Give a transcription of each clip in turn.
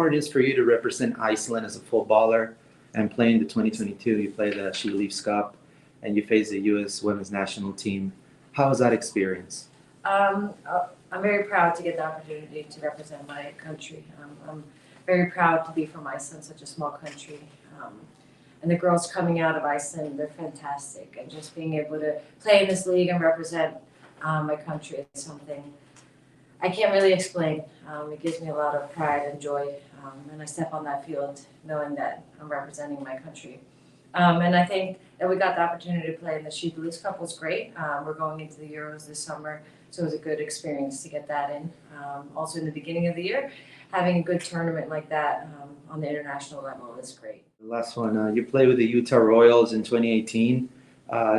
hard it is for you to represent Iceland as a footballer and play in the 2022. You play the She Leaves Cup and you face the U.S. women's national team. How was that experience? I'm very proud to get the opportunity to represent my country. I'm very proud to be from Iceland, such a small country. And the girls coming out of Iceland, they're fantastic. And just being able to play in this league and represent my country is something I can't really explain. It gives me a lot of pride and joy. And I step on that field knowing that I'm representing my country. And I think that we got the opportunity to play in the She Leaves Cup was great. We're going into the Euros this summer, so it was a good experience to get that in. Also in the beginning of the year, having a good tournament like that on the international level is great. The last one, you played with the Utah Royals in 2018.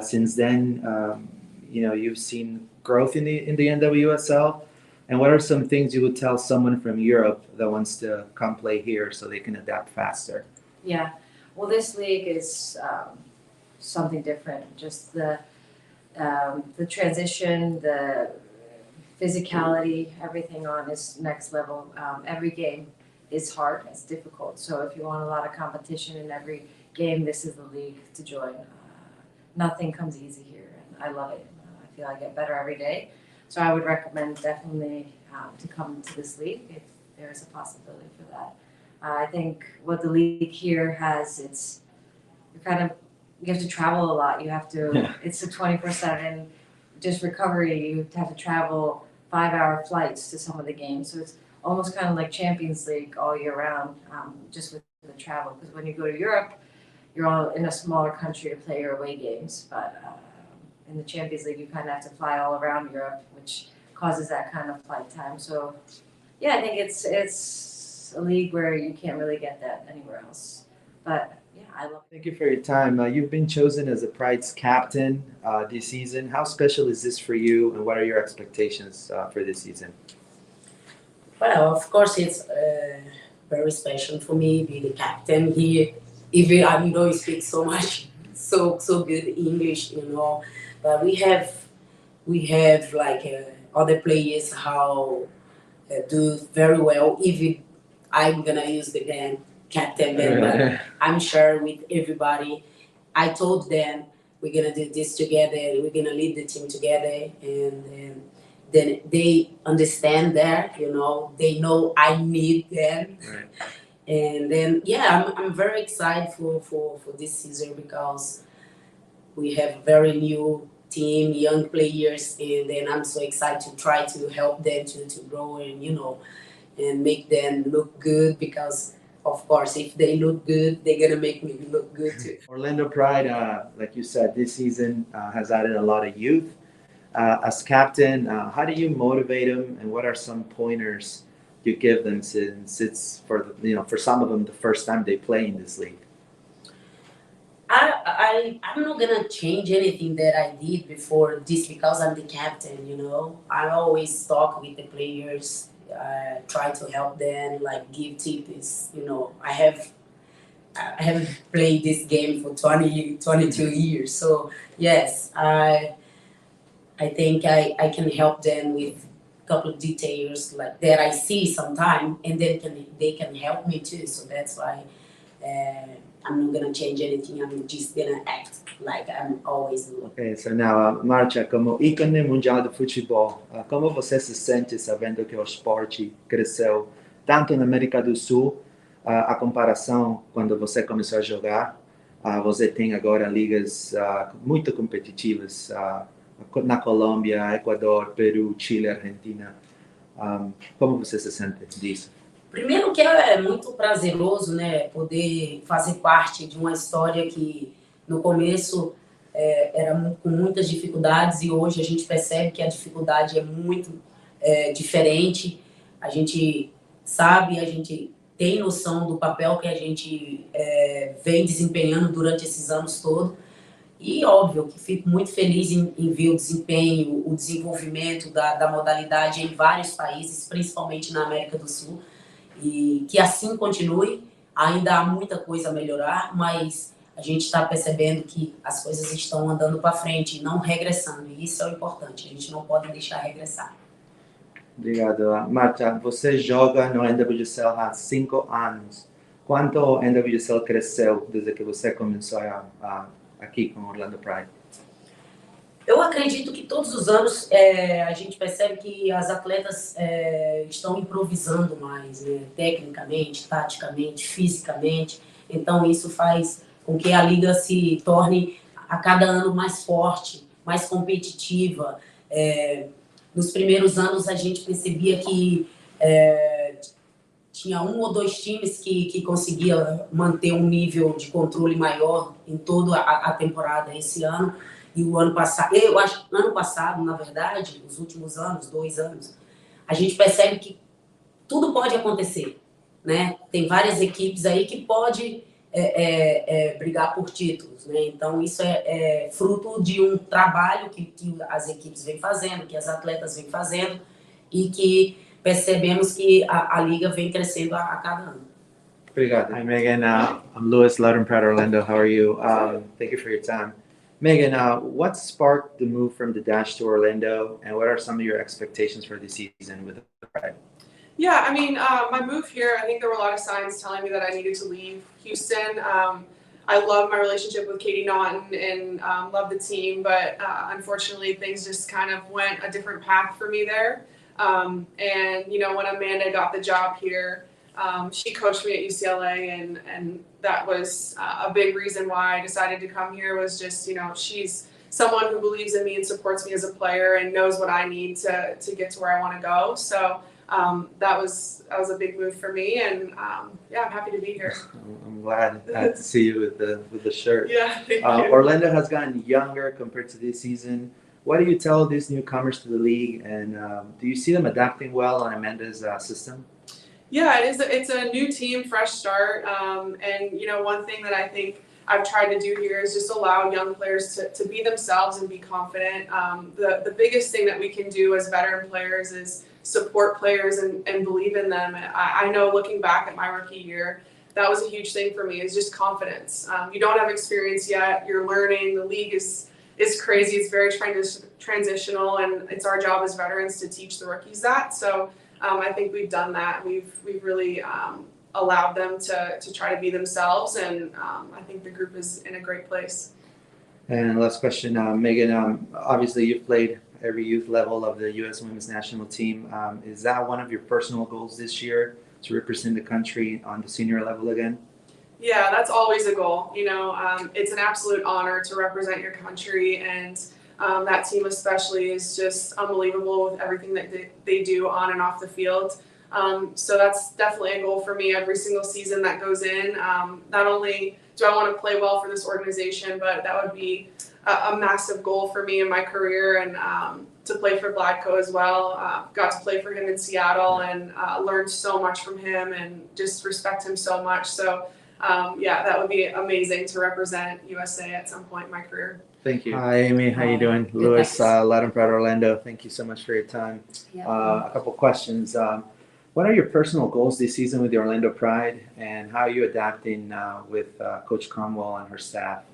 Since then, you've seen growth in the NWSL. And what are some things you would tell someone from Europe that wants to come play here so they can adapt faster? Yeah, well, this league is something different. Just the transition, the physicality, everything on is next level. Every game is hard, it's difficult. So if you want a lot of competition in every game, this is the league to join. Nothing comes easy here, and I love it. I feel I get better every day. So I would recommend definitely to come to this league if there is a possibility for that. I think what the league here has, you have to travel a lot. You have to, it's a 24/7 just recovery. You have to travel 5-hour flights to some of the games. So it's almost kind of like Champions League all year round, just with the travel. Because when you go to Europe, you're all in a smaller country to play your away games. But in the Champions League, you kind of have to fly all around Europe, which causes that kind of flight time. So, yeah, I think it's a league where you can't really get that anywhere else. But yeah, I love it. Thank you for your time. You've been chosen as the Pride's captain this season. How special is this for you, and what are your expectations for this season? Well, of course, it's very special for me be the captain here. Even I don't speak so much, so good English, But we have like other players how do very well. Even I'm gonna use the band captain, but I'm sure with everybody. I told them we're gonna do this together. We're gonna lead the team together, and then they understand that. They know I need them. Right. And then I'm very excited for this season because we have very new team, young players, and then I'm so excited to try to help them to grow and make them look good because of course if they look good, they're gonna make me look good too. Orlando Pride, like you said, this season has added a lot of youth. As captain, how do you motivate them, and what are some pointers you give them since it's for some of them the first time they play in this league? I'm not gonna change anything that I did before this because I'm the captain. I always talk with the players, try to help them, like give tips. I have played this game for 22 years, so yes, I think I can help them with couple of details like that I see sometime, and then they can help me too. So that's why I'm not gonna change anything. I'm just gonna act like I'm always doing. Okay, so now, Marta, como ícone mundial do futebol, como você se sente sabendo que o esporte cresceu tanto na América do Sul, a comparação quando você começou a jogar, você tem agora ligas muito competitivas, na Colômbia, Equador, Peru, Chile, Argentina. Como você se sente disso? Primeiro que é muito prazeroso, poder fazer parte de uma história que no começo era com muitas dificuldades e hoje a gente percebe que a dificuldade é muito diferente. A gente sabe, a gente tem noção do papel que a gente vem desempenhando durante esses anos todos. E óbvio que fico muito feliz em ver o desempenho, o desenvolvimento da modalidade em vários países, principalmente na América do Sul. E que assim continue. Ainda há muita coisa a melhorar, mas a gente está percebendo que as coisas estão andando para frente, não regressando. E isso é o importante, a gente não pode deixar regressar. Obrigado. Marta, você joga no NWSL há 5 anos. Quanto o NWSL cresceu desde que você começou aqui com Orlando Pride? Eu acredito que todos os anos a gente percebe que as atletas estão improvisando mais, né? Tecnicamente, taticamente, fisicamente. Então, isso faz com que a Liga se torne a cada ano mais forte, mais competitiva. Nos primeiros anos, a gente percebia que tinha 1 ou 2 times que conseguia manter um nível de controle maior em toda a temporada esse ano. E o ano passado, eu acho que ano passado, na verdade, os últimos anos, 2 anos, a gente percebe que tudo pode acontecer, né? Tem várias equipes aí que podem brigar por títulos, né? Então, isso é fruto de um trabalho que as equipes vêm fazendo, que as atletas vêm fazendo, e que percebemos que a Liga vem crescendo a cada ano. Obrigado. Hi, Megan. I'm Louis, Loud and Proud Orlando. How are you? Thank you for your time. Megan, what sparked the move from the Dash to Orlando, and what are some of your expectations for the season with the Pride? Yeah, I mean, my move here, I think there were a lot of signs telling me that I needed to leave Houston. I love my relationship with Katie Naughton and love the team, but unfortunately things just kind of went a different path for me there. And, you know, when Amanda got the job here, she coached me at UCLA, and that was a big reason why I decided to come here. Was just, you know, she's someone who believes in me and supports me as a player and knows what I need to get to where I want to go. So that was a big move for me, and yeah, I'm happy to be here. I'm glad to see you with the shirt. Yeah, thank you. Orlando has gotten younger compared to this season. What do you tell these newcomers to the league, and do you see them adapting well on Amanda's system? Yeah, it's a new team, fresh start, and you know, one thing that I think I've tried to do here is just allow young players to be themselves and be confident. The biggest thing that we can do as veteran players is support players and believe in them. I know, looking back at my rookie year, that was a huge thing for me, is just confidence. You don't have experience yet, you're learning, the league is crazy, it's very transitional, and it's our job as veterans to teach the rookies that. So I think we've done that. We've really allowed them to try to be themselves, and I think the group is in a great place. And last question, Megan, obviously you've played every youth level of the U.S. Women's National Team. Is that one of your personal goals this year, to represent the country on the senior level again? Yeah, that's always a goal. You know, it's an absolute honor to represent your country, and that team especially is just unbelievable with everything that they do on and off the field. So that's definitely a goal for me every single season that goes in. Not only do I want to play well for this organization, but that would be a massive goal for me in my career, and to play for Vladko as well. Got to play for him in Seattle, and learned so much from him, and just respect him so much. So yeah, that would be amazing to represent USA at some point in my career. Thank you. Hi, Amy. How you doing? Louis, Loud and Proud Orlando. Thank you so much for your time. Yeah. A couple questions. What are your personal goals this season with the Orlando Pride, and how are you adapting with Coach Cromwell and her staff?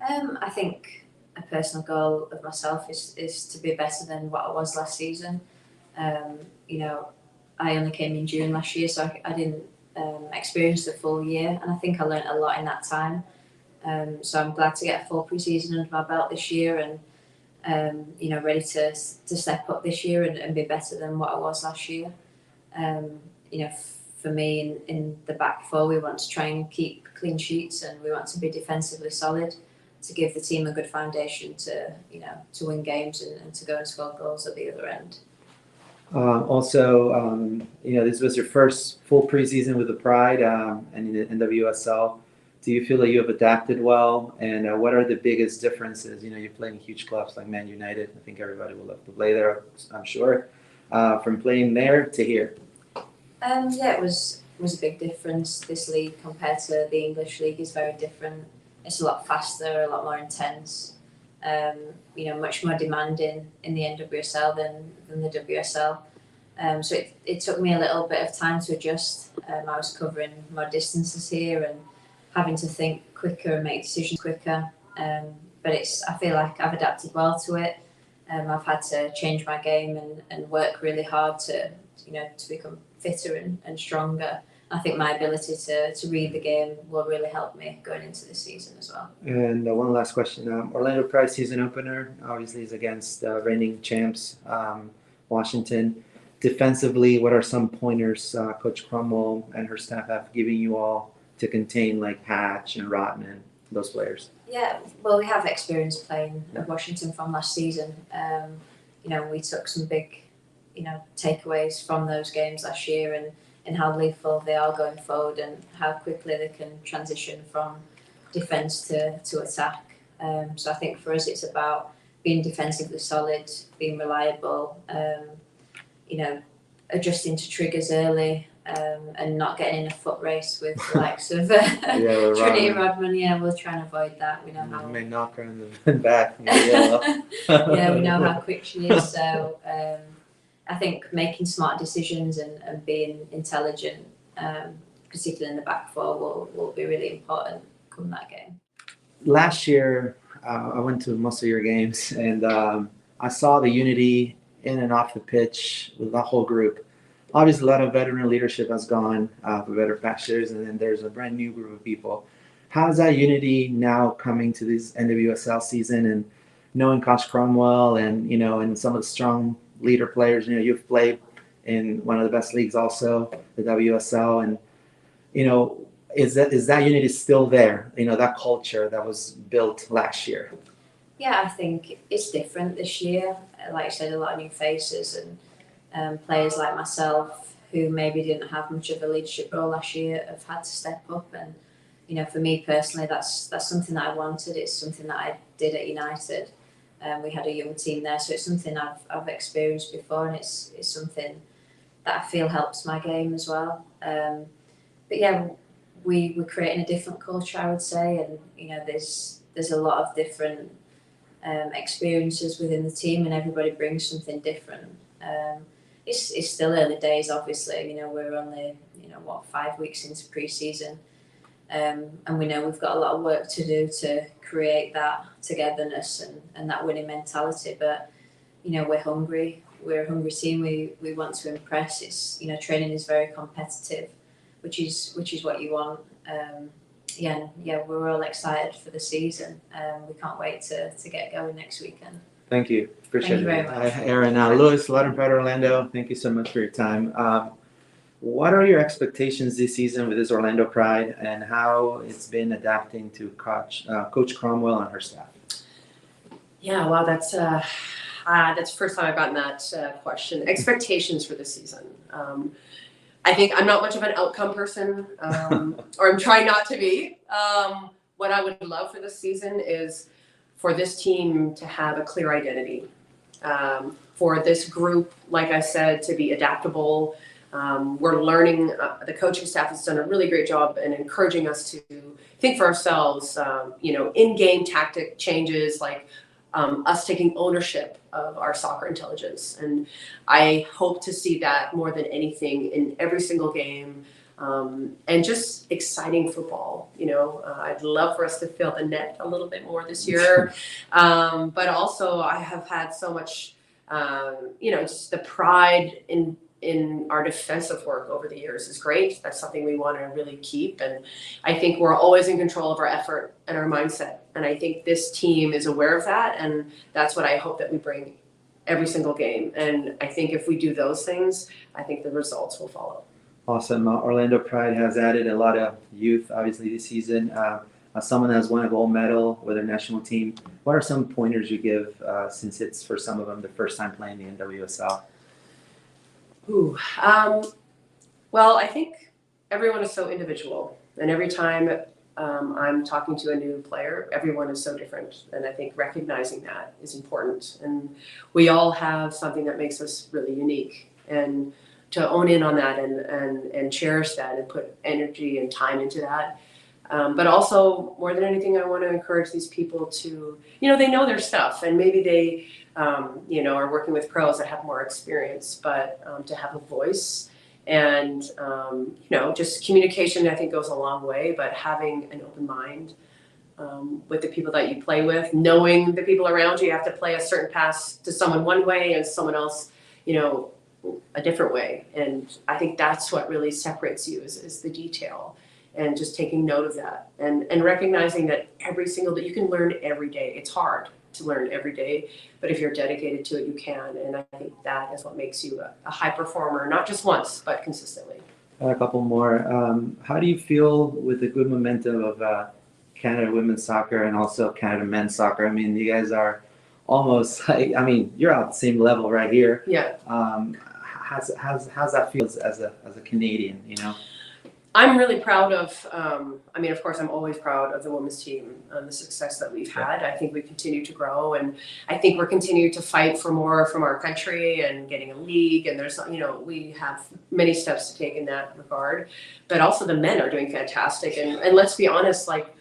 I think a personal goal of myself is to be better than what I was last season. You know, I only came in June last year, so I didn't experience the full year, and I think I learned a lot in that time. So I'm glad to get a full pre-season under my belt this year, and you know, ready to step up this year and be better than what I was last year. You know, for me in the back four, we want to try and keep clean sheets, and we want to be defensively solid to give the team a good foundation to, you know, to win games and to go and score goals at the other end. Also, you know, this was your first full preseason with the Pride and in the NWSL. Do you feel that you have adapted well? And what are the biggest differences? You know, you're playing huge clubs like Man United. I think everybody will love to play there, I'm sure. From playing there to here. Yeah, it was a big difference. This league compared to the English league is very different. It's a lot faster, a lot more intense. You know, much more demanding in the NWSL than the WSL. So it took me a little bit of time to adjust. I was covering more distances here and having to think quicker and make decisions quicker. But I feel like I've adapted well to it. I've had to change my game and work really hard to become fitter and stronger. I think my ability to read the game will really help me going into this season as well. And one last question. Orlando Pride season opener obviously is against reigning champs, Washington. Defensively, what are some pointers Coach Cromwell and her staff have given you all to contain like Hatch and Rotman, those players? Yeah, well, we have experience playing at Washington from last season. We took some big, takeaways from those games last year and how lethal they are going forward and how quickly they can transition from defence to attack. So I think for us it's about being defensively solid, being reliable, adjusting to triggers early, and not getting in a foot race with the likes of Trinity Rodman. Yeah, we'll try and avoid that. We know how. May knock her in the back. Yeah, we know how quick she is. So I think making smart decisions and being intelligent, particularly in the back four, will be really important come that game. Last year, I went to most of your games, and I saw the unity in and off the pitch with the whole group. Obviously, a lot of veteran leadership has gone for better pastures, and then there's a brand new group of people. How's that unity now coming to this NWSL season, and knowing Coach Cromwell and some of the strong leader players? You've played in one of the best leagues also, the WSL, and is that unity still there? That culture that was built last year. Yeah, I think it's different this year. Like I said, a lot of new faces and players like myself who maybe didn't have much of a leadership role last year have had to step up. And for me personally, that's something that I wanted. It's something that I did at United. We had a young team there, so it's something I've experienced before, and it's something that I feel helps my game as well. But yeah, we're creating a different culture, I would say, and there's a lot of different experiences within the team, and everybody brings something different. It's still early days, obviously. We're only 5 weeks into pre-season, and we know we've got a lot of work to do to create that togetherness and that winning mentality. But we're hungry. We're a hungry team. We want to impress. It's training is very competitive, which is what you want. We're all excited for the season. We can't wait to get going next weekend. Thank you. Appreciate it. Thank you very much. Erin, Lewis, Latin Pride Orlando, thank you so much for your time. What are your expectations this season with this Orlando Pride, and how it's been adapting to Coach Cromwell and her staff? Yeah, wow, that's the first time I've gotten that question. Expectations for this season. I think I'm not much of an outcome person, or I'm trying not to be. What I would love for this season is for this team to have a clear identity, for this group, like I said, to be adaptable. We're learning, the coaching staff has done a really great job in encouraging us to think for ourselves, in-game tactic changes, like us taking ownership of our soccer intelligence. And I hope to see that more than anything in every single game, and just exciting football. I'd love for us to fill the net a little bit more this year. But also I have had so much, just the pride in our defensive work over the years is great. That's something we want to really keep. And I think we're always in control of our effort and our mindset. And I think this team is aware of that. And that's what I hope that we bring every single game. And I think if we do those things, I think the results will follow. Awesome. Orlando Pride has added a lot of youth, obviously, this season. As someone that has won a gold medal with their national team, what are some pointers you give, since it's for some of them the first time playing the NWSL? Well, I think everyone is so individual, and every time I'm talking to a new player, everyone is so different, and I think recognizing that is important. And we all have something that makes us really unique, and to own in on that and cherish that and put energy and time into that. But also, more than anything, I want to encourage these people to, they know their stuff, and maybe they are working with pros that have more experience, but to have a voice and, just communication, I think, goes a long way, but having an open mind with the people that you play with, knowing the people around you. You have to play a certain pass to someone one way and someone else, a different way. And I think that's what really separates you is the detail, and just taking note of that, and recognizing that every single day you can learn every day. It's hard to learn every day, but if you're dedicated to it, you can. And I think that is what makes you a high performer, not just once, but consistently. A couple more. How do you feel with the good momentum of Canada women's soccer and also Canada men's soccer? I mean, you guys are almost like, you're at the same level right here. Yeah. How's that feel as a Canadian, I'm really proud of, of course, I'm always proud of the women's team and the success that we've had. I think we continue to grow, and I think we're continuing to fight for more from our country and getting a league. And there's, we have many steps to take in that regard. But also the men are doing fantastic. And let's be honest, like,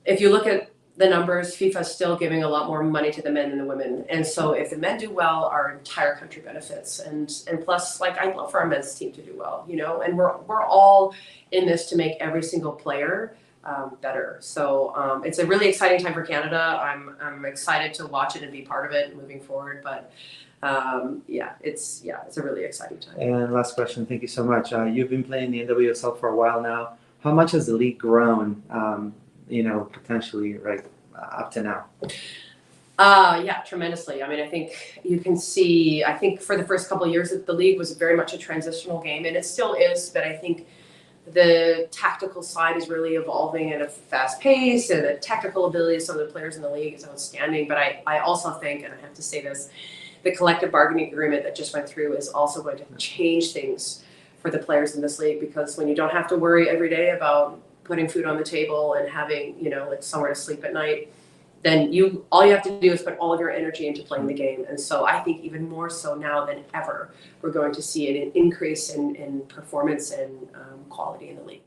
if you look at the numbers, FIFA is still giving a lot more money to the men than the women. And so if the men do well, our entire country benefits. And plus, like, I'd love for our men's team to do well, and we're all in this to make every single player better. So it's a really exciting time for Canada. I'm excited to watch it and be part of it moving forward. But it's a really exciting time. And last question, thank you so much. You've been playing the NWSL for a while now. How much has the league grown? Potentially right up to now? Tremendously. I think you can see, for the first couple of years the league was very much a transitional game, and it still is, but I think the tactical side is really evolving at a fast pace, and the technical ability of some of the players in the league is outstanding. But I also think, and I have to say this, the collective bargaining agreement that just went through is also going to change things for the players in this league, because when you don't have to worry every day about putting food on the table and having, like, somewhere to sleep at night, then all you have to do is put all of your energy into playing the game. And so I think even more so now than ever, we're going to see an increase in performance and quality in the league.